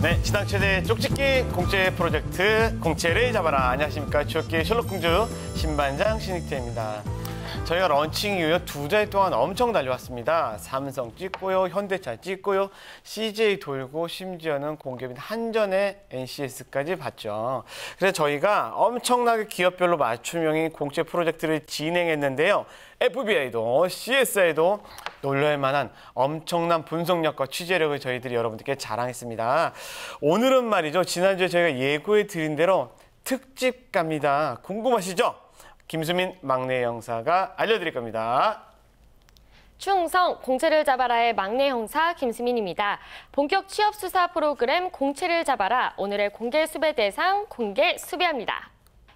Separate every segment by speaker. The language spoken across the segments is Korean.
Speaker 1: 네, 지당 최대 쪽집기 공채 프로젝트 공채를 잡아라. 안녕하십니까. 주옥기 셜록공주 신반장 신익태입니다. 저희가 런칭 이후에 2달 동안 엄청 달려왔습니다. 삼성 찍고요, 현대차 찍고요, CJ 돌고 심지어는 공기업인 한전의 NCS까지 봤죠. 그래서 저희가 엄청나게 기업별로 맞춤형인 공채 프로젝트를 진행했는데요. FBI도 CSI도 놀랄 만한 엄청난 분석력과 취재력을 저희들이 여러분들께 자랑했습니다. 오늘은 말이죠. 지난주에 저희가 예고해 드린 대로 특집 갑니다. 궁금하시죠? 김수민 막내 형사가 알려드릴 겁니다.
Speaker 2: 충성 공채를 잡아라의 막내 형사 김수민입니다. 본격 취업 수사 프로그램 공채를 잡아라. 오늘의 공개 수배 대상 공개 수배합니다.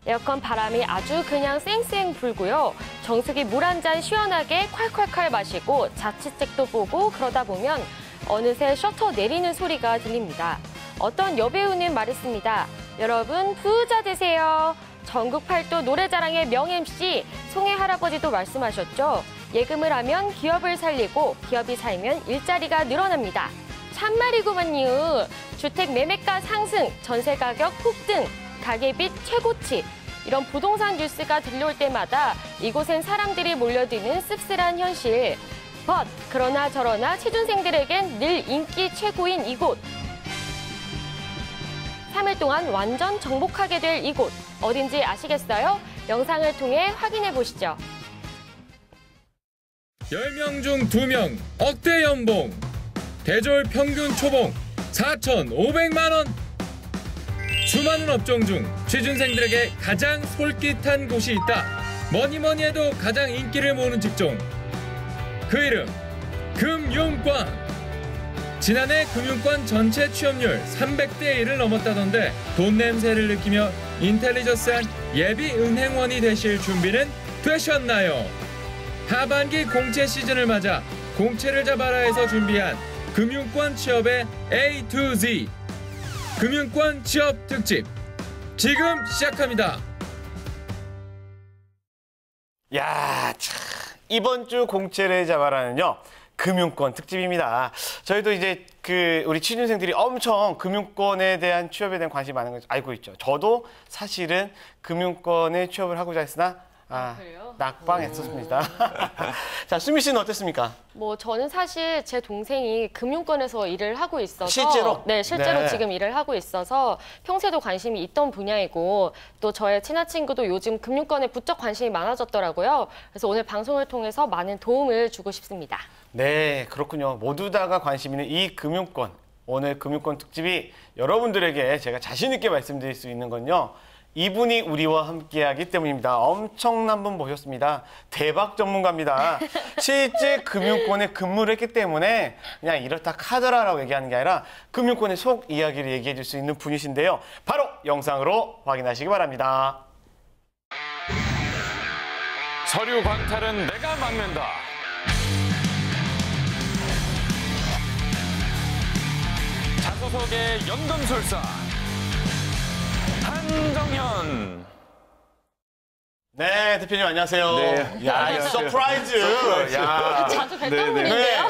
Speaker 2: 에어컨 바람이 아주 그냥 쌩쌩 불고요. 정수기 물 한 잔 시원하게 콸콸콸 마시고 자취책도 보고 그러다 보면 어느새 셔터 내리는 소리가 들립니다. 어떤 여배우는 말했습니다. 여러분 부자 되세요. 전국 팔도 노래자랑의 명-MC 송혜 할아버지도 말씀하셨죠. 예금을 하면 기업을 살리고 기업이 살면 일자리가 늘어납니다. 참말이구만요. 주택 매매가 상승, 전세 가격 폭등, 가계빚 최고치. 이런 부동산 뉴스가 들려올 때마다 이곳엔 사람들이 몰려드는 씁쓸한 현실. 그러나 저러나 취준생들에겐 늘 인기 최고인 이곳. 3일 동안 완전 정복하게 될 이곳. 어딘지 아시겠어요? 영상을 통해 확인해 보시죠.
Speaker 3: 10명 중 2명 억대 연봉. 대졸 평균 초봉 4,500만 원. 수많은 업종 중 취준생들에게 가장 솔깃한 곳이 있다. 뭐니 해도 가장 인기를 모으는 직종. 그 이름 금융권. 지난해 금융권 전체 취업률 300대 1을 넘었다던데 돈 냄새를 느끼며 인텔리전스한 예비 은행원이 되실 준비는 되셨나요? 하반기 공채 시즌을 맞아 공채를 잡아라에서 준비한 금융권 취업의 A to Z 금융권 취업 특집 지금 시작합니다.
Speaker 1: 야, 참, 이번 주 공채를 잡아라는요. 금융권 특집입니다. 저희도 이제 우리 취준생들이 엄청 금융권에 대한 취업에 대한 관심이 많은 걸 알고 있죠. 저도 사실은 금융권에 취업을 하고자 했으나 낙방했었습니다. 자, 수미 씨는 어땠습니까?
Speaker 2: 저는 사실 제 동생이 금융권에서 일을 하고 있어서
Speaker 1: 실제로?
Speaker 2: 네, 실제로
Speaker 1: 네.
Speaker 2: 지금 일을 하고 있어서 평소에도 관심이 있던 분야이고 또 저의 친한 친구도 요즘 금융권에 부쩍 관심이 많아졌더라고요. 그래서 오늘 방송을 통해서 많은 도움을 주고 싶습니다.
Speaker 1: 네, 그렇군요. 모두 다가 관심 있는 이 금융권. 오늘 금융권 특집이 여러분들에게 제가 자신 있게 말씀드릴 수 있는 건요. 이분이 우리와 함께하기 때문입니다. 엄청난 분 모셨습니다. 대박 전문가입니다. 실제 금융권에 근무를 했기 때문에 그냥 이렇다 카더라라고 얘기하는 게 아니라 금융권의 속 이야기를 얘기해 줄 수 있는 분이신데요. 바로 영상으로 확인하시기 바랍니다.
Speaker 4: 서류 광탈은 내가 막는다. 자소석의 연금술사 한정현.
Speaker 1: 네, 대표님 안녕하세요.
Speaker 4: 네.
Speaker 1: 야,
Speaker 4: 안녕하세요.
Speaker 1: 서프라이즈. 야.
Speaker 2: 자주 뵀던 분인데요.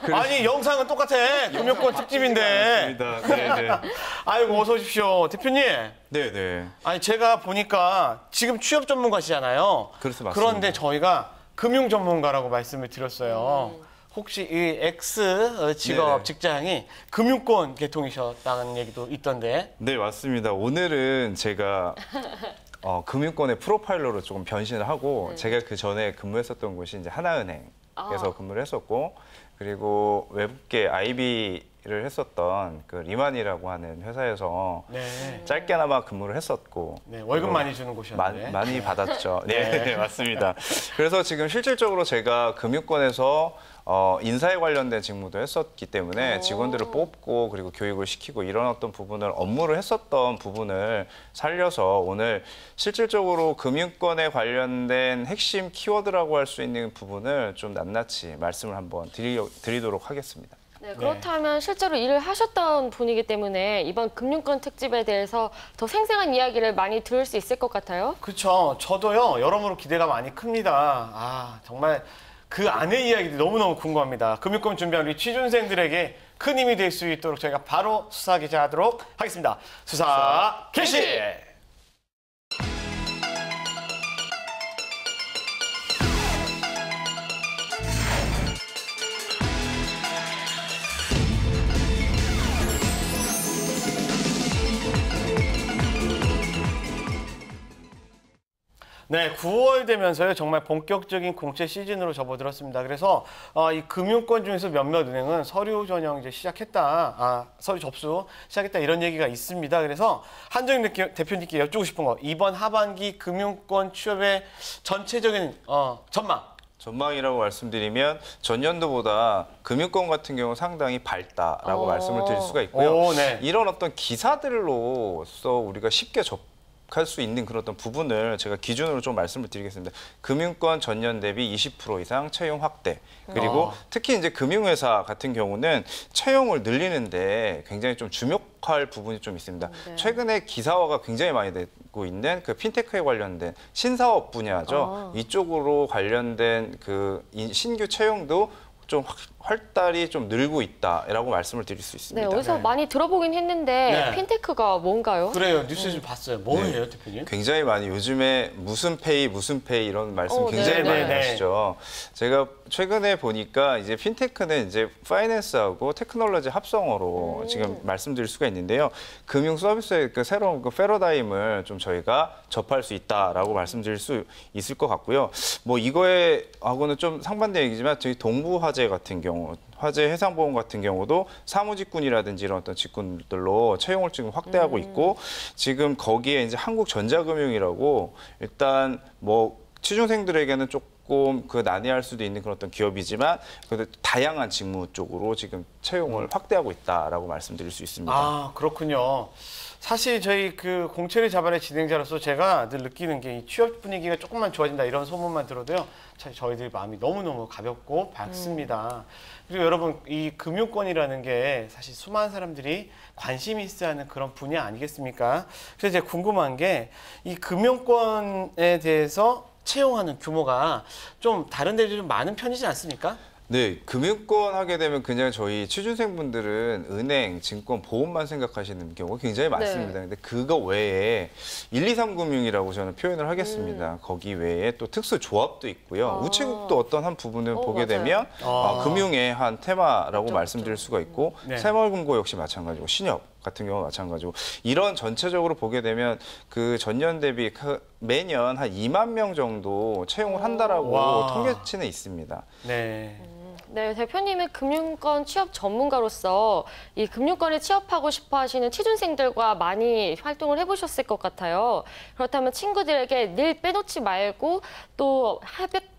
Speaker 1: 네. 아니, 영상은 똑같아. 금융권 특집인데.
Speaker 4: 맞습니다. 네.
Speaker 1: 아이고, 어서 오십시오. 대표님.
Speaker 4: 네.
Speaker 1: 아니, 제가 보니까 지금 취업 전문가시잖아요.
Speaker 4: 그렇죠, 맞습니다.
Speaker 1: 그런데 저희가 금융 전문가라고 말씀을 드렸어요. 혹시 이 X 직업,
Speaker 4: 네네.
Speaker 1: 직장이 금융권 계통이셨다는 얘기도 있던데.
Speaker 4: 네, 맞습니다. 오늘은 제가 금융권의 프로파일러로 조금 변신을 하고 제가 그 전에 근무했었던 곳이 이제 하나은행에서 근무를 했었고 그리고 외국계 IB를 했었던 그 리만이라고 하는 회사에서
Speaker 1: 네.
Speaker 4: 짧게나마 근무를 했었고
Speaker 1: 네, 월급 많이 주는 곳이었는데.
Speaker 4: 많이 받았죠.
Speaker 1: 네.
Speaker 4: 네, 맞습니다. 그래서 지금 실질적으로 제가 금융권에서 인사에 관련된 직무도 했었기 때문에 직원들을 뽑고 그리고 교육을 시키고 이런 어떤 부분을 업무를 했었던 부분을 살려서 오늘 실질적으로 금융권에 관련된 핵심 키워드라고 할 수 있는 부분을 좀 낱낱이 말씀을 한번 드리도록 하겠습니다.
Speaker 2: 네, 그렇다면 실제로 일을 하셨던 분이기 때문에 이번 금융권 특집에 대해서 더 생생한 이야기를 많이 들을 수 있을 것 같아요.
Speaker 1: 그렇죠. 저도요, 여러모로 기대가 많이 큽니다. 아, 정말 그 안의 이야기들이 너무너무 궁금합니다. 금융권 준비한 우리 취준생들에게 큰 힘이 될 수 있도록 저희가 바로 수사 기자하도록 하겠습니다. 수사 개시! 네, 9월 되면서요 정말 본격적인 공채 시즌으로 접어들었습니다. 그래서 이 금융권 중에서 몇몇 은행은 서류 전형 이제 시작했다, 서류 접수 시작했다 이런 얘기가 있습니다. 그래서 한정임 대표님께 여쭙고 싶은 거 이번 하반기 금융권 취업의 전체적인
Speaker 4: 전망이라고 말씀드리면 전년도보다 금융권 같은 경우 상당히 밝다라고 말씀을 드릴 수가 있고요.
Speaker 1: 네.
Speaker 4: 이런 어떤 기사들로서 우리가 쉽게 접할 수 있는 그런 어떤 부분을 제가 기준으로 좀 말씀을 드리겠습니다. 금융권 전년 대비 20% 이상 채용 확대. 그리고 특히 이제 금융회사 같은 경우는 채용을 늘리는데 굉장히 좀 주목할 부분이 좀 있습니다.
Speaker 2: 네.
Speaker 4: 최근에 기사화가 굉장히 많이 되고 있는 그 핀테크에 관련된 신사업 분야죠. 이쪽으로 관련된 그 신규 채용도 좀 활달히 좀 늘고 있다라고 말씀을 드릴 수 있습니다.
Speaker 2: 네, 어디서 많이 들어보긴 했는데
Speaker 1: 네.
Speaker 2: 핀테크가 뭔가요?
Speaker 1: 그래요. 뉴스에 좀 봤어요. 뭐예요, 대표님?
Speaker 4: 굉장히 많이 요즘에 무슨 페이 이런 말씀 굉장히
Speaker 2: 네,
Speaker 4: 많이
Speaker 2: 네.
Speaker 4: 하시죠. 제가 최근에 보니까 이제 핀테크는 이제 파이낸스하고 테크놀로지 합성어로 지금 말씀드릴 수가 있는데요. 금융 서비스의 그 새로운 그 패러다임을 좀 저희가 접할 수 있다라고 말씀드릴 수 있을 것 같고요. 뭐 이거에 하고는 좀 상반된 얘기지만 저희 동부화재 같은 경우 화재 해상보험 같은 경우도 사무직군이라든지 이런 어떤 직군들로 채용을 지금 확대하고 있고 지금 거기에 이제 한국전자금융이라고 일단 뭐 취준생들에게는 조금 그 난해할 수도 있는 그런 어떤 기업이지만 그래도 다양한 직무 쪽으로 지금 채용을 확대하고 있다라고 말씀드릴 수 있습니다.
Speaker 1: 아, 그렇군요. 사실 저희 그 공채를 잡아내 진행자로서 제가 늘 느끼는 게 이 취업 분위기가 조금만 좋아진다 이런 소문만 들어도요. 사실 저희들 마음이 너무너무 가볍고 밝습니다. 그리고 여러분 이 금융권이라는 게 사실 수많은 사람들이 관심이 있어야 하는 그런 분야 아니겠습니까? 그래서 제가 궁금한 게 이 금융권에 대해서 채용하는 규모가 좀 다른 데도 좀 많은 편이지 않습니까?
Speaker 4: 네, 금융권 하게 되면 그냥 저희 취준생분들은 은행, 증권, 보험만 생각하시는 경우가 굉장히 많습니다. 근데 그거 외에 123금융이라고 저는 표현을 하겠습니다. 거기 외에 또 특수 조합도 있고요. 우체국도 어떤 한 부분을 보게
Speaker 2: 맞아요.
Speaker 4: 되면 금융의 한 테마라고
Speaker 2: 그렇죠,
Speaker 4: 말씀드릴 수가 있고
Speaker 1: 네.
Speaker 4: 새마을금고 역시 마찬가지고 신협 같은 경우가 마찬가지고 이런 전체적으로 보게 되면 그 전년 대비 매년 한 2만 명 정도 채용을 한다라고
Speaker 1: 와.
Speaker 4: 통계치는 있습니다.
Speaker 1: 네.
Speaker 2: 네, 대표님은 금융권 취업 전문가로서 이 금융권에 취업하고 싶어 하시는 취준생들과 많이 활동을 해보셨을 것 같아요. 그렇다면 친구들에게 늘 빼놓지 말고 또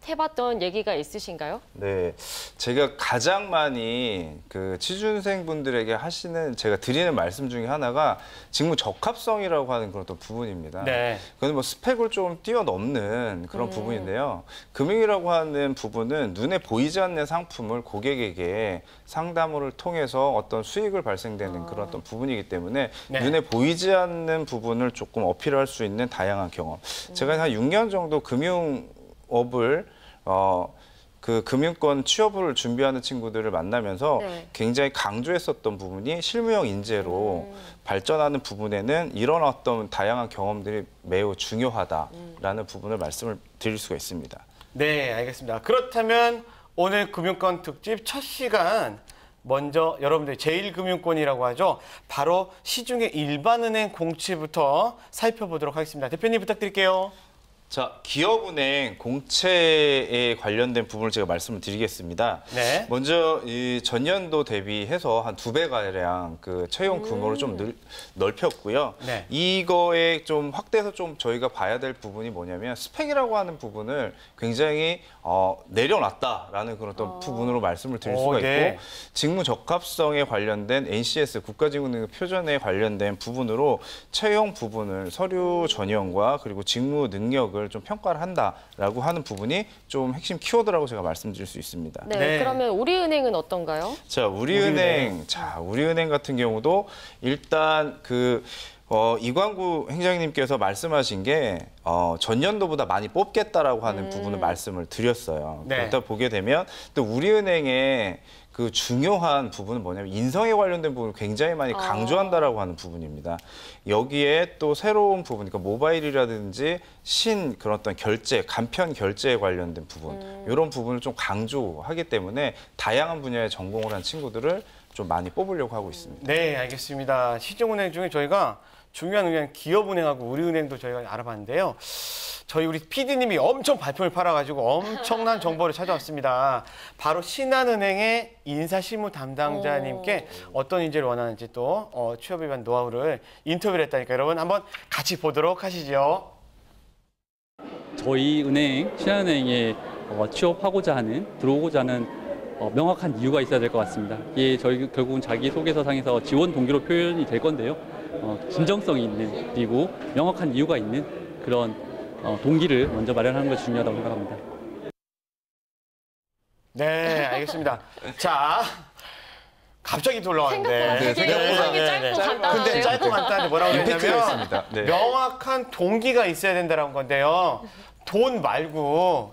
Speaker 2: 해봤던 얘기가 있으신가요?
Speaker 4: 네, 제가 가장 많이 그 취준생분들에게 제가 드리는 말씀 중에 하나가 직무 적합성이라고 하는 그런 또 부분입니다.
Speaker 1: 네.
Speaker 4: 그건 뭐 스펙을 좀 뛰어넘는 그런 부분인데요. 금융이라고 하는 부분은 눈에 보이지 않는 상품을 고객에게 상담을 통해서 어떤 수익을 발생되는 그런 어떤 부분이기 때문에
Speaker 1: 네.
Speaker 4: 눈에 보이지 않는 부분을 조금 어필할 수 있는 다양한 경험. 제가 한 6년 정도 금융업을 그 금융권 취업을 준비하는 친구들을 만나면서 굉장히 강조했었던 부분이 실무형 인재로 발전하는 부분에는 이런 어떤 다양한 경험들이 매우 중요하다라는 부분을 말씀을 드릴 수가 있습니다.
Speaker 1: 네, 알겠습니다. 그렇다면 오늘 금융권 특집 첫 시간 먼저 여러분들 제1금융권이라고 하죠. 바로 시중의 일반은행 공채부터 살펴보도록 하겠습니다. 대표님 부탁드릴게요.
Speaker 4: 자, 기업은행 공채에 관련된 부분을 제가 말씀을 드리겠습니다.
Speaker 1: 네.
Speaker 4: 먼저 이 전년도 대비해서 한 2배가량 그 채용 규모를 좀 넓혔고요.
Speaker 1: 네.
Speaker 4: 이거에 좀 확대해서 좀 저희가 봐야 될 부분이 뭐냐면 스펙이라고 하는 부분을 굉장히 내려놨다라는 그런 어떤 부분으로 말씀을 드릴 수가 있고
Speaker 1: 네.
Speaker 4: 직무 적합성에 관련된 NCS 국가직무능력 표준에 관련된 부분으로 채용 부분을 서류 전형과 그리고 직무 능력을 좀 평가를 한다라고 하는 부분이 좀 핵심 키워드라고 제가 말씀드릴 수 있습니다.
Speaker 2: 네,
Speaker 1: 네.
Speaker 2: 그러면 우리은행은 어떤가요?
Speaker 4: 자, 우리은행 같은 경우도 일단 그 이광구 행장님께서 말씀하신 게 전년도보다 많이 뽑겠다라고 하는 부분을 말씀을 드렸어요.
Speaker 1: 네.
Speaker 4: 그렇다 보게 되면 또 우리은행의 그 중요한 부분은 뭐냐면 인성에 관련된 부분을 굉장히 많이 강조한다라고 하는 부분입니다. 여기에 또 새로운 부분, 그러니까 모바일이라든지 그런 어떤 결제, 간편 결제에 관련된 부분, 이런 부분을 좀 강조하기 때문에 다양한 분야에 전공을 한 친구들을 좀 많이 뽑으려고 하고 있습니다.
Speaker 1: 네, 알겠습니다. 시중은행 중에 저희가 중요한 은행 기업은행하고 우리은행도 저희가 알아봤는데요. 저희 우리 PD님이 엄청 발품을 팔아가지고 엄청난 정보를 찾아왔습니다. 바로 신한은행의 인사실무 담당자님께 어떤 인재를 원하는지 또 취업에 대한 노하우를 인터뷰를 했다니까 여러분 한번 같이 보도록 하시죠.
Speaker 5: 저희 은행, 신한은행에 취업하고자 하는, 들어오고자 하는 명확한 이유가 있어야 될 것 같습니다. 이게 저희 결국은 자기소개서상에서 지원 동기로 표현이 될 건데요. 진정성이 있는, 그리고 명확한 이유가 있는 그런 동기를 먼저 마련하는 것이 중요하다고 생각합니다.
Speaker 1: 네, 알겠습니다. 자, 갑자기
Speaker 2: 생각보다
Speaker 1: 돌아왔는데.
Speaker 2: 되게 영상이 짧고 간단하네요.
Speaker 1: 근데 짧고 간단한데 뭐라고
Speaker 4: 임팩트가
Speaker 1: 했냐면
Speaker 4: 있습니다. 네.
Speaker 1: 명확한 동기가 있어야 된다는 건데요. 돈 말고요.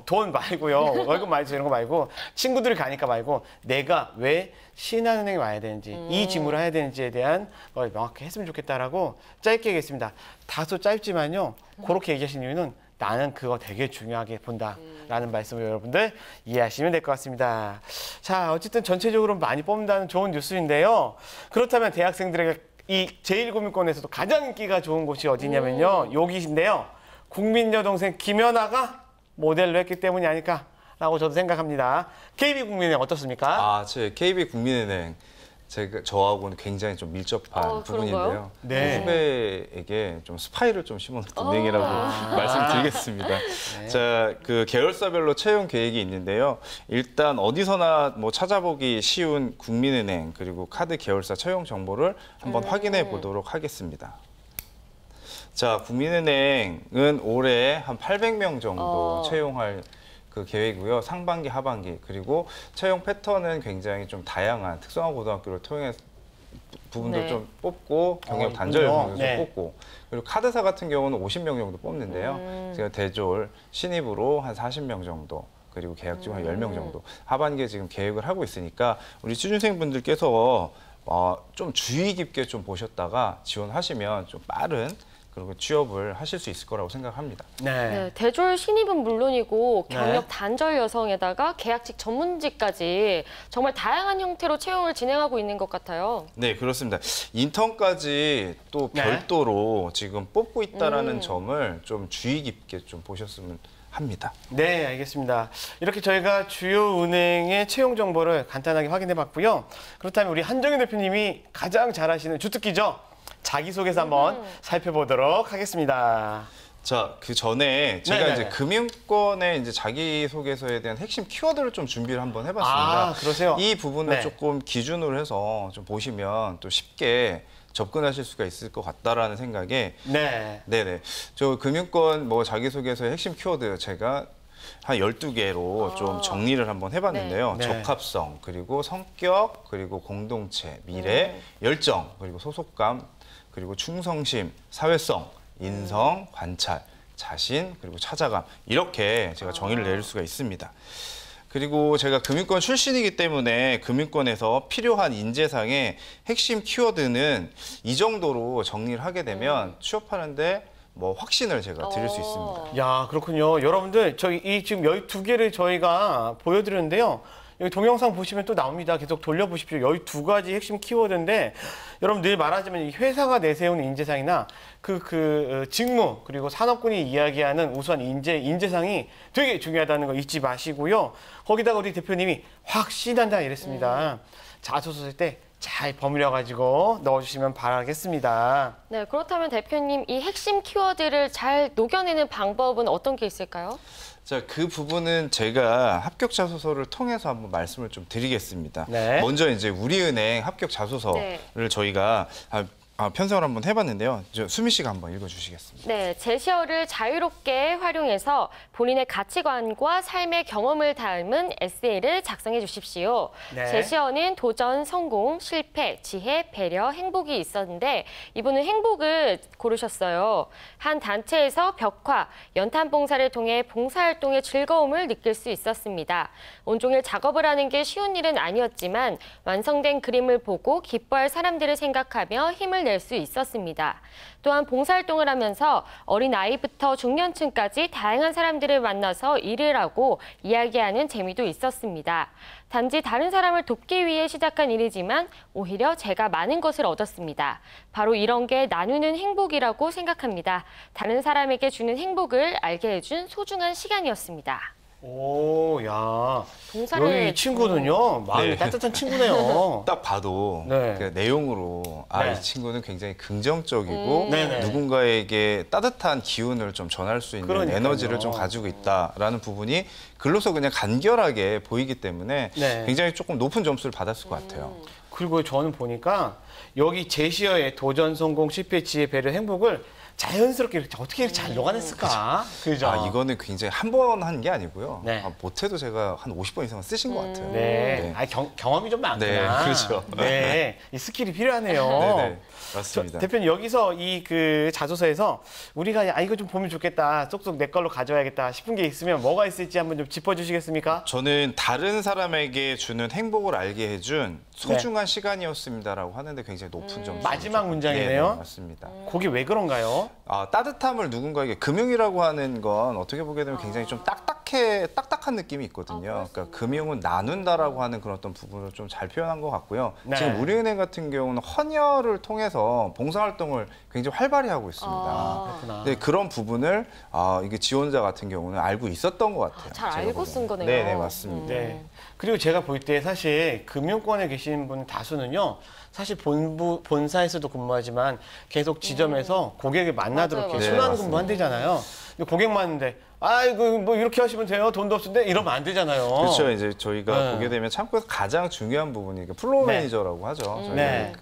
Speaker 1: 월급 말고 이런 거 말고 친구들이 가니까 말고 내가 왜 신한은행에 와야 되는지 이 직무를 해야 되는지에 대한 걸 명확히 했으면 좋겠다라고 짧게 얘기했습니다. 다소 짧지만요. 그렇게 얘기하신 이유는 나는 그거 되게 중요하게 본다라는 말씀을 여러분들 이해하시면 될 것 같습니다. 자, 어쨌든 전체적으로 많이 뽑는다는 좋은 뉴스인데요. 그렇다면 대학생들에게 이 제1금융권에서도 가장 인기가 좋은 곳이 어디냐면요. 여기인데요. 국민 여동생 김연아가 모델로 했기 때문이 아닐까라고 저도 생각합니다. KB국민은행 어떻습니까?
Speaker 4: 제 KB국민은행 저하고는 굉장히 좀 밀접한 부분인데요.
Speaker 1: 네.
Speaker 4: 후배에게 좀 스파이를 좀 심어놓은 은행이라고 말씀드리겠습니다.
Speaker 1: 네.
Speaker 4: 자, 그 계열사별로 채용 계획이 있는데요. 일단 어디서나 뭐 찾아보기 쉬운 국민은행 그리고 카드 계열사 채용 정보를 한번 확인해 보도록 하겠습니다. 자, 국민은행은 올해 한 800명 정도 채용할 그 계획이고요. 상반기, 하반기 그리고 채용 패턴은 굉장히 좀 다양한 특성화 고등학교를 통해 부분도
Speaker 2: 네.
Speaker 4: 좀 뽑고 경력 단절
Speaker 1: 있군요.
Speaker 4: 경력도
Speaker 1: 네.
Speaker 4: 뽑고 그리고 카드사 같은 경우는 50명 정도 뽑는데요. 제가 대졸 신입으로 한 40명 정도 그리고 계약직원 한 10명 정도 하반기에 지금 계획을 하고 있으니까 우리 취준생분들께서 좀 주의 깊게 좀 보셨다가 지원하시면 좀 빠른 그리고 취업을 하실 수 있을 거라고 생각합니다.
Speaker 2: 네, 대졸 신입은 물론이고 경력
Speaker 1: 네.
Speaker 2: 단절 여성에다가 계약직 전문직까지 정말 다양한 형태로 채용을 진행하고 있는 것 같아요.
Speaker 4: 네, 그렇습니다. 인턴까지 또
Speaker 1: 네.
Speaker 4: 별도로 지금 뽑고 있다라는 점을 좀 주의 깊게 좀 보셨으면 합니다.
Speaker 1: 네, 알겠습니다. 이렇게 저희가 주요 은행의 채용 정보를 간단하게 확인해 봤고요. 그렇다면 우리 한정희 대표님이 가장 잘 아시는 주특기죠. 자기소개서 한번 살펴보도록 하겠습니다.
Speaker 4: 자, 그 전에 제가
Speaker 1: 네네네.
Speaker 4: 이제 금융권의 이제 자기소개서에 대한 핵심 키워드를 좀 준비를 한번 해봤습니다.
Speaker 1: 그러세요?
Speaker 4: 이 부분을
Speaker 1: 네.
Speaker 4: 조금 기준으로 해서 좀 보시면 또 쉽게 접근하실 수가 있을 것 같다라는 생각에
Speaker 1: 네.
Speaker 4: 네네. 저 금융권 뭐 자기소개서의 핵심 키워드 제가 한 12개로 좀 정리를 한번 해봤는데요.
Speaker 1: 네.
Speaker 4: 적합성, 그리고 성격, 그리고 공동체, 미래, 열정, 그리고 소속감, 그리고 충성심, 사회성, 인성, 관찰, 자신, 그리고 찾아감 이렇게 제가 정의를 내릴 수가 있습니다. 그리고 제가 금융권 출신이기 때문에 금융권에서 필요한 인재상의 핵심 키워드는 이 정도로 정리를 하게 되면 취업하는데 뭐 확신을 제가 드릴 수 있습니다.
Speaker 1: 야, 그렇군요. 여러분들, 저희 이 지금 12개를 저희가 보여드렸는데요. 여기 동영상 보시면 또 나옵니다. 계속 돌려보십시오. 12가지 핵심 키워드인데, 여러분 늘 말하자면 이 회사가 내세우는 인재상이나 그 직무, 그리고 산업군이 이야기하는 우수한 인재상이 되게 중요하다는 거 잊지 마시고요. 거기다가 우리 대표님이 확신한다 이랬습니다. 자소서 쓸 때 잘 버무려가지고 넣어주시면 바라겠습니다.
Speaker 2: 네, 그렇다면 대표님 이 핵심 키워드를 잘 녹여내는 방법은 어떤 게 있을까요?
Speaker 4: 자, 그 부분은 제가 합격 자소서를 통해서 한번 말씀을 좀 드리겠습니다.
Speaker 1: 네.
Speaker 4: 먼저 이제 우리은행 합격 자소서를
Speaker 2: 네.
Speaker 4: 저희가 편성을 한번 해봤는데요. 수미 씨가 한번 읽어주시겠습니다.
Speaker 2: 네, 제시어를 자유롭게 활용해서 본인의 가치관과 삶의 경험을 담은 에세이를 작성해 주십시오.
Speaker 1: 네.
Speaker 2: 제시어는 도전, 성공, 실패, 지혜, 배려, 행복이 있었는데 이분은 행복을 고르셨어요. 한 단체에서 벽화, 연탄 봉사를 통해 봉사활동의 즐거움을 느낄 수 있었습니다. 온종일 작업을 하는 게 쉬운 일은 아니었지만 완성된 그림을 보고 기뻐할 사람들을 생각하며 힘을 낼 수 있었습니다. 또한 봉사활동을 하면서 어린아이부터 중년층까지 다양한 사람들을 만나서 일을 하고 이야기하는 재미도 있었습니다. 단지 다른 사람을 돕기 위해 시작한 일이지만 오히려 제가 많은 것을 얻었습니다. 바로 이런 게 나누는 행복이라고 생각합니다. 다른 사람에게 주는 행복을 알게 해준 소중한 시간이었습니다.
Speaker 1: 오, 야.
Speaker 2: 봉사를
Speaker 1: 여기 이 친구는요, 마음이
Speaker 4: 네.
Speaker 1: 따뜻한 친구네요.
Speaker 4: 딱 봐도
Speaker 1: 네.
Speaker 4: 그 내용으로
Speaker 1: 네.
Speaker 4: 이 친구는 굉장히 긍정적이고
Speaker 1: 네네.
Speaker 4: 누군가에게 따뜻한 기운을 좀 전할 수 있는
Speaker 1: 그러니까요.
Speaker 4: 에너지를 좀 가지고 있다라는 부분이 글로서 그냥 간결하게 보이기 때문에
Speaker 1: 네.
Speaker 4: 굉장히 조금 높은 점수를 받았을 것 같아요.
Speaker 1: 그리고 저는 보니까 여기 제시어의 도전, 성공, 실패, 지혜, 배려, 행복을 자연스럽게 이렇게 어떻게 이렇게 잘 녹아냈을까? 그죠?
Speaker 4: 이거는 굉장히 한 번 한 게 아니고요.
Speaker 1: 네.
Speaker 4: 못해도 제가 한 50번 이상 쓰신 것 같아요.
Speaker 1: 네.
Speaker 4: 네.
Speaker 1: 경험이 좀 많구나.
Speaker 4: 네, 그렇죠.
Speaker 1: 네. 이 스킬이 필요하네요.
Speaker 4: 네네, 맞습니다.
Speaker 1: 대표님, 여기서 이 그 자소서에서 우리가 이거 좀 보면 좋겠다, 쏙쏙 내 걸로 가져야겠다 싶은 게 있으면 뭐가 있을지 한번 좀 짚어주시겠습니까?
Speaker 4: 저는 다른 사람에게 주는 행복을 알게 해준 소중한 시간이었습니다라고 하는데 굉장히 높은 점수.
Speaker 1: 마지막 문장이네요.
Speaker 4: 네, 맞습니다.
Speaker 1: 그게 왜 그런가요?
Speaker 4: 따뜻함을 누군가에게 금융이라고 하는 건 어떻게 보게 되면 굉장히 좀 딱딱한 느낌이 있거든요. 그러니까 금융은 나눈다라고 하는 그런 어떤 부분을 좀 잘 표현한 것 같고요.
Speaker 1: 네.
Speaker 4: 지금 우리은행 같은 경우는 헌혈을 통해서 봉사활동을 굉장히 활발히 하고 있습니다.
Speaker 1: 그렇구나.
Speaker 4: 네, 그런 부분을 이게 지원자 같은 경우는 알고 있었던 것 같아요.
Speaker 2: 잘
Speaker 4: 제가
Speaker 2: 알고
Speaker 4: 보기에는.
Speaker 2: 쓴 거네요.
Speaker 4: 네, 맞습니다.
Speaker 1: 네. 그리고 제가 볼 때 사실 금융권에 계신 분 다수는요, 사실 본사에서도 근무하지만 계속 지점에서 고객을 만나도록
Speaker 2: 맞아요,
Speaker 1: 이렇게
Speaker 2: 맞아요.
Speaker 1: 순환 근무한대잖아요. 근데 고객 많은데, 아이고, 뭐 이렇게 하시면 돼요. 돈도 없는데 이러면 안 되잖아요.
Speaker 4: 그렇죠. 이제 저희가
Speaker 1: 네.
Speaker 4: 보게 되면 창구에서 가장 중요한 부분이 플로우
Speaker 1: 네.
Speaker 4: 매니저라고 하죠. 저희가
Speaker 1: 네.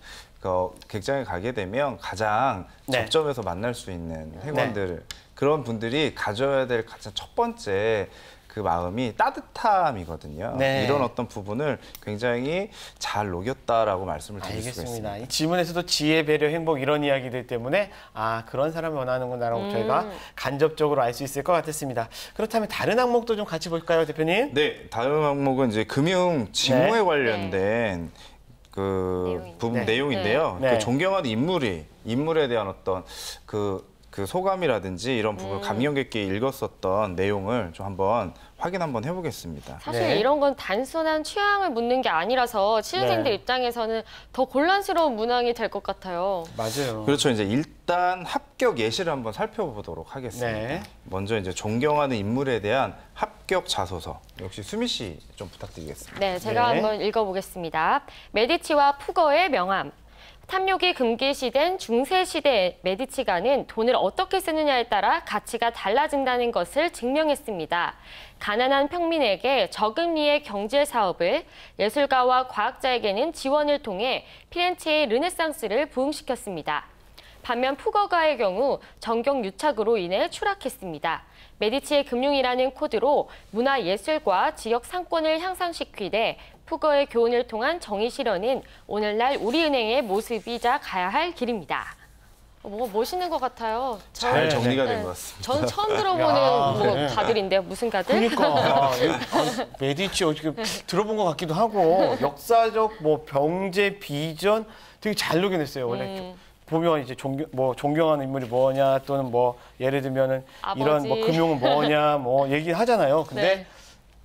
Speaker 4: 객장에 가게 되면 가장
Speaker 1: 네.
Speaker 4: 접점에서 만날 수 있는 회원들 그런 분들이 가져야 될 가장 첫 번째 그 마음이 따뜻함이거든요.
Speaker 1: 네.
Speaker 4: 이런 어떤 부분을 굉장히 잘 녹였다라고 말씀을 드릴 수가
Speaker 1: 알겠습니다.
Speaker 4: 있습니다.
Speaker 1: 이 지문에서도 지혜, 배려, 행복 이런 이야기들 때문에 그런 사람을 원하는구나라고 저희가 간접적으로 알 수 있을 것 같았습니다. 그렇다면 다른 항목도 좀 같이 볼까요, 대표님?
Speaker 4: 네, 다음 항목은 이제 금융 직무에
Speaker 1: 네.
Speaker 4: 관련된 그 부분
Speaker 1: 네.
Speaker 4: 내용인데요.
Speaker 1: 네.
Speaker 4: 그 존경하는 인물에 대한 어떤 그 소감이라든지 이런 부분을 감명 깊게 읽었었던 내용을 좀 한번 확인 한번 해보겠습니다.
Speaker 2: 사실
Speaker 1: 네.
Speaker 2: 이런 건 단순한 취향을 묻는 게 아니라서 취준생들
Speaker 1: 네.
Speaker 2: 입장에서는 더 곤란스러운 문항이 될 것 같아요.
Speaker 1: 맞아요.
Speaker 4: 그렇죠. 이제 일단 합격 예시를 한번 살펴보도록 하겠습니다.
Speaker 1: 네.
Speaker 4: 먼저 이제 존경하는 인물에 대한 합격 자소서. 역시 수미 씨 좀 부탁드리겠습니다.
Speaker 2: 네, 제가
Speaker 1: 네.
Speaker 2: 한번 읽어보겠습니다. 메디치와 푸거의 명함. 탐욕이 금기시된 중세시대의 메디치가는 돈을 어떻게 쓰느냐에 따라 가치가 달라진다는 것을 증명했습니다. 가난한 평민에게 저금리의 경제 사업을, 예술가와 과학자에게는 지원을 통해 피렌체의 르네상스를 부흥시켰습니다. 반면 푸거가의 경우 정경 유착으로 인해 추락했습니다. 메디치의 금융이라는 코드로 문화예술과 지역 상권을 향상시키되 푸거의 교훈을 통한 정의 실현은 오늘날 우리은행의 모습이자 가야 할 길입니다. 뭐가 멋있는 것 같아요.
Speaker 4: 잘 정리가 된
Speaker 2: 네.
Speaker 4: 것 같습니다.
Speaker 2: 저는 처음 들어보는
Speaker 1: 야,
Speaker 2: 뭐
Speaker 1: 네.
Speaker 2: 가들인데요. 무슨 가들?
Speaker 1: 그러니까 메디치 어떻게 들어본 것 같기도 하고 역사적 뭐 병제 비전 되게 잘 녹여냈어요. 원래 보면 이제 존경하는 인물이 뭐냐 또는 뭐 예를 들면은 이런
Speaker 2: 아버지.
Speaker 1: 뭐 금융은 뭐냐 뭐 얘기하잖아요. 근데
Speaker 2: 네.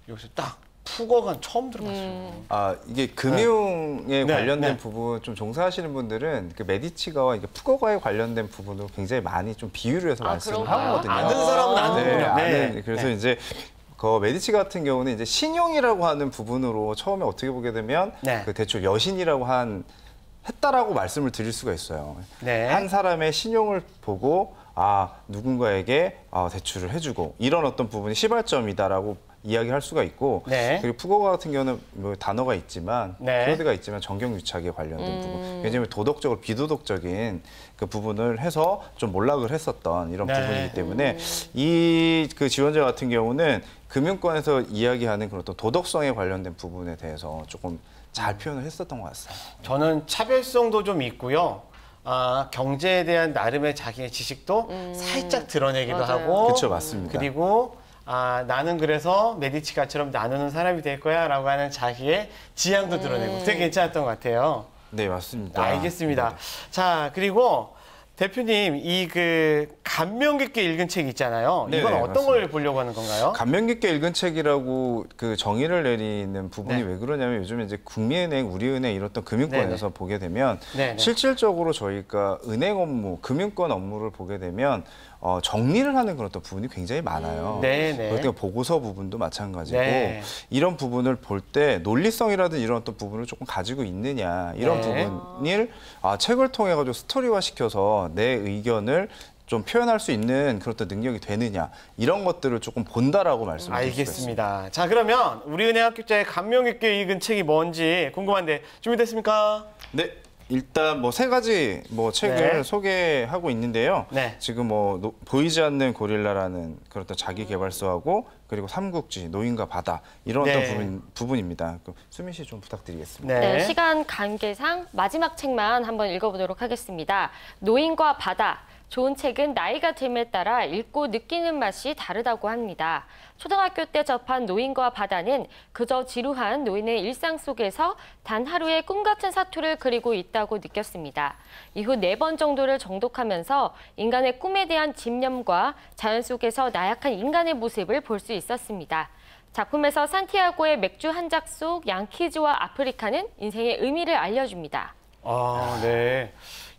Speaker 1: 여기서 딱 푸거가 처음 들어봤어요.
Speaker 4: 이게 금융에
Speaker 1: 네.
Speaker 4: 관련된
Speaker 1: 네.
Speaker 4: 부분 좀 종사하시는 분들은 그 메디치가와 이게 푸거가에 관련된 부분을 굉장히 많이 좀 비유를 해서 말씀을
Speaker 2: 그런가요?
Speaker 4: 하거든요.
Speaker 1: 아는 사람은 아는군요.
Speaker 4: 네, 그래서
Speaker 1: 네.
Speaker 4: 이제 그 메디치 같은 경우는 이제 신용이라고 하는 부분으로 처음에 어떻게 보게 되면
Speaker 1: 네.
Speaker 4: 그 대출 여신이라고 했다라고 말씀을 드릴 수가 있어요.
Speaker 1: 네.
Speaker 4: 한 사람의 신용을 보고 누군가에게 대출을 해주고 이런 어떤 부분이 시발점이다라고 이야기할 수가 있고
Speaker 1: 네.
Speaker 4: 그리고 푸고가 같은 경우는 뭐 단어가 있지만
Speaker 1: 네.
Speaker 4: 키워드가 있지만 정경유착에 관련된 부분 왜냐하면 도덕적으로 비도덕적인 그 부분을 해서 좀 몰락을 했었던 이런
Speaker 1: 네.
Speaker 4: 부분이기 때문에 이 그 지원자 같은 경우는 금융권에서 이야기하는 그런 또 도덕성에 관련된 부분에 대해서 조금 잘 표현을 했었던 것 같습니다.
Speaker 1: 저는 차별성도 좀 있고요. 경제에 대한 나름의 자기의 지식도 살짝 드러내기도
Speaker 2: 맞아요.
Speaker 1: 하고.
Speaker 4: 그렇죠, 맞습니다.
Speaker 1: 그리고 나는 그래서 메디치가처럼 나누는 사람이 될 거야 라고 하는 자기의 지향도 드러내고 되게 괜찮았던 것 같아요.
Speaker 4: 네, 맞습니다.
Speaker 1: 알겠습니다.
Speaker 4: 네.
Speaker 1: 자, 그리고 대표님 이 그 감명 깊게 읽은 책 있잖아요.
Speaker 4: 네,
Speaker 1: 이건 어떤
Speaker 4: 맞습니다.
Speaker 1: 걸 보려고 하는 건가요?
Speaker 4: 감명 깊게 읽은 책이라고 그 정의를 내리는 부분이
Speaker 1: 네.
Speaker 4: 왜 그러냐면 요즘에 이제 국민은행, 우리은행 이런 또 금융권에서 보게 되면
Speaker 1: 네네.
Speaker 4: 실질적으로 저희가 은행 업무, 금융권 업무를 보게 되면 정리를 하는 그런 또 부분이 굉장히 많아요.
Speaker 1: 네네.
Speaker 4: 그러니까 보고서 부분도 마찬가지고
Speaker 1: 네.
Speaker 4: 이런 부분을 볼 때 논리성이라든 이런 또 부분을 조금 가지고 있느냐 이런
Speaker 1: 네.
Speaker 4: 부분을 책을 통해 가지고 스토리화 시켜서 내 의견을 좀 표현할 수 있는 그런 또 능력이 되느냐 이런 것들을 조금 본다라고 말씀드릴 수 있습니다.
Speaker 1: 알겠습니다. 자, 그러면 우리은행 합격자의 감명 깊게 읽은 책이 뭔지 궁금한데 준비됐습니까?
Speaker 4: 네. 일단 뭐 세 가지 뭐 책을
Speaker 1: 네.
Speaker 4: 소개하고 있는데요.
Speaker 1: 네.
Speaker 4: 지금 뭐 보이지 않는 고릴라라는 그런 또 자기 개발서하고 그리고 삼국지, 노인과 바다 이런
Speaker 1: 네.
Speaker 4: 어떤 부분입니다. 수민 씨 좀 부탁드리겠습니다.
Speaker 2: 네, 시간 관계상 마지막 책만 한번 읽어보도록 하겠습니다. 노인과 바다. 좋은 책은 나이가 듦에 따라 읽고 느끼는 맛이 다르다고 합니다. 초등학교 때 접한 노인과 바다는 그저 지루한 노인의 일상 속에서 단 하루의 꿈 같은 사투를 그리고 있다고 느꼈습니다. 이후 4번 정도를 정독하면서 인간의 꿈에 대한 집념과 자연 속에서 나약한 인간의 모습을 볼 수 있었습니다. 작품에서 산티아고의 맥주 한 작 속 양키즈와 아프리카는 인생의 의미를 알려줍니다.
Speaker 1: 네.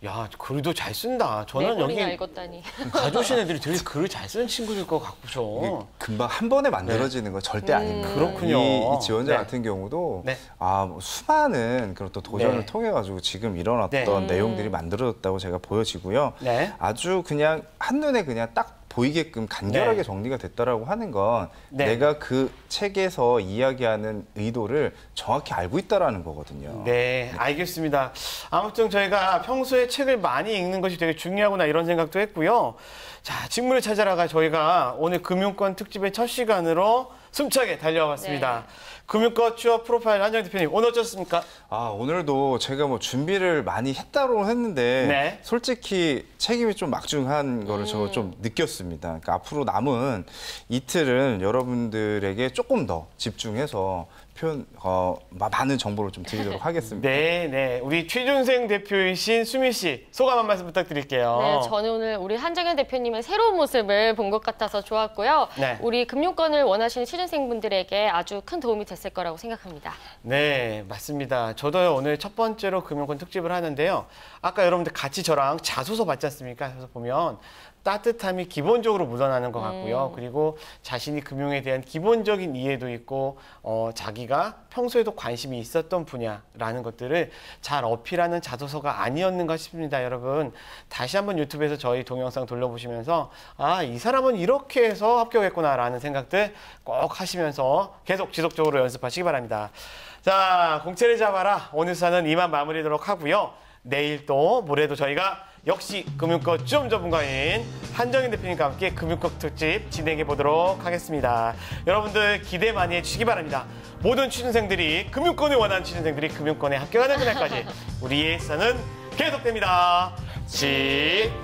Speaker 1: 야, 글도 잘 쓴다. 저는
Speaker 2: 4번이나
Speaker 1: 여기
Speaker 2: 읽었다니.
Speaker 1: 가져오신 애들이 되게 글을 잘 쓰는 친구들 것 같고서.
Speaker 4: 금방 한 번에 만들어지는 건 절대 아닙니다.
Speaker 1: 그렇군요.
Speaker 4: 이 지원자
Speaker 1: 네.
Speaker 4: 같은 경우도
Speaker 1: 네.
Speaker 4: 뭐 수많은 그런 또 도전을
Speaker 1: 네.
Speaker 4: 통해 가지고 지금 일어났던
Speaker 1: 네.
Speaker 4: 내용들이 만들어졌다고 제가 보여지고요.
Speaker 1: 네.
Speaker 4: 아주 그냥 한눈에 그냥 딱 보이게끔 간결하게
Speaker 1: 네.
Speaker 4: 정리가 됐다라고 하는 건
Speaker 1: 네.
Speaker 4: 내가 그 책에서 이야기하는 의도를 정확히 알고 있다라는 거거든요.
Speaker 1: 네, 알겠습니다. 아무튼 저희가 평소에 책을 많이 읽는 것이 되게 중요하구나 이런 생각도 했고요. 자, 직무를 찾아라가 저희가 오늘 금융권 특집의 첫 시간으로 숨차게 달려와 봤습니다. 금융권 취업 프로파일 한정 대표님, 오늘 어쩌셨습니까?
Speaker 4: 오늘도 제가 뭐 준비를 많이 했다고 했는데
Speaker 1: 네.
Speaker 4: 솔직히 책임이 좀 막중한 거를 저 좀 느꼈습니다. 그러니까 앞으로 남은 이틀은 여러분들에게 조금 더 집중해서 많은 정보를 좀 드리도록 하겠습니다.
Speaker 1: 네. 우리 취준생 대표이신 수민 씨, 소감 한 말씀 부탁드릴게요.
Speaker 2: 네, 저는 오늘 우리 한정현 대표님의 새로운 모습을 본 것 같아서 좋았고요.
Speaker 1: 네.
Speaker 2: 우리 금융권을 원하시는 취준생분들에게 아주 큰 도움이 됐을 거라고 생각합니다.
Speaker 1: 네, 맞습니다. 저도 오늘 첫 번째로 금융권 특집을 하는데요. 아까 여러분들 같이 저랑 자소서 받지 않습니까? 그래서 보면 따뜻함이 기본적으로 묻어나는 것 같고요. 그리고 자신이 금융에 대한 기본적인 이해도 있고 자기가 평소에도 관심이 있었던 분야라는 것들을 잘 어필하는 자소서가 아니었는가 싶습니다. 여러분 다시 한번 유튜브에서 저희 동영상 돌려보시면서 이 사람은 이렇게 해서 합격했구나라는 생각들 꼭 하시면서 계속 지속적으로 연습하시기 바랍니다. 자, 공채를 잡아라. 오늘 수사는 이만 마무리하도록 하고요. 내일 또 모레도 저희가 역시 금융권 좀 전문가인 한정인 대표님과 함께 금융권 특집 진행해 보도록 하겠습니다. 여러분들 기대 많이 해주시기 바랍니다. 모든 취준생들이 금융권을 원하는 취준생들이 금융권에 합격하는 그날까지 우리의 수사는 계속됩니다. 집단!